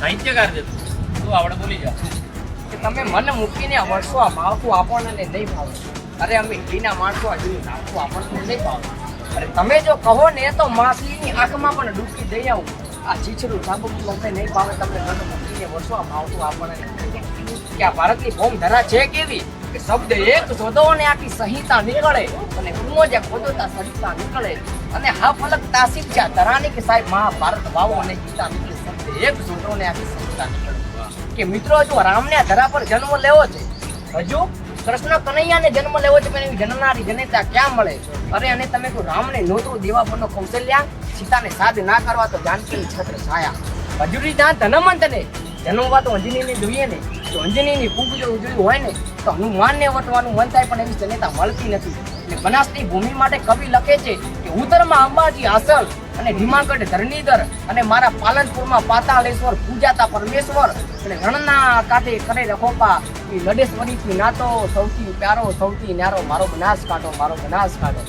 સાહિત્યકાર છે તું આપણે બોલી જા કે તમે મન મૂકીને વર્ષો આ માળખું આપણને નહીં ભાવે. અરે અમે ઘીના માણસો આ જોયું નાખું આપણને નહીં ભાવે. અરે તમે જો કહો ને તો માછલીની આંખમાં પણ ડૂબકી દઈ આવું. આ ચીચડું ચાબુકું અમને નહીં ભાવે. તમને મન મૂકીને વર્ષો આ માળખું આપણને નહીં ભાવે. કે આ ભારતની ભૂમ ધરા છે કેવી કે શબ્દ એક શોધો અને આખી સંહિતા નીકળે અને કુમો જ્યાં ખોદો ત્યાં સંહિતા નીકળે અને હા ફલક તાસીબ જ્યાં ધરાની કે સાહેબ મહાભારત વાવો અને ગીતા નીકળે. શબ્દ એક શોધો અને આખી સંહિતા નીકળે. કે મિત્રો હજુ રામને આ ધરા પર જન્મ લેવો છે, હજુ કૃષ્ણ કનૈયાને જન્મ લેવો છે, પણ એવી જન્મનારી જનતા ક્યાં મળે? અરે અને તમે કોઈ રામને નોતરું દેવા પરનો કૌશલ્યા, સીતાને સાદ ના કરવા તો જાનકીની છત્ર છાયા. હજુરી ત્યાં ધનવંતને જન્મવા તો અંજનીને જોઈએ ને, તો અંજનીની કુંભ જો ઉજળી હોય ને તો હનુમાનને વટવાનું મન થાય, પણ એવી જનતા મળતી નથી. એટલે બનાસની ભૂમિ માટે કવિ લખે છે કે ઉત્તરમાં અંબાજી આસલ અને ભીમાગઢ ધરણીધર અને મારા પાલનપુરમાં પાતાળેશ્વર પૂજાતા પરમેશ્વર અને રણના કાંઠે કરે રખોપા એ લડેશ્વરીથી નાતો સૌથી પ્યારો સૌથી ન્યારો મારો બનાસ કાઢો, મારો બનાસ કાઢો.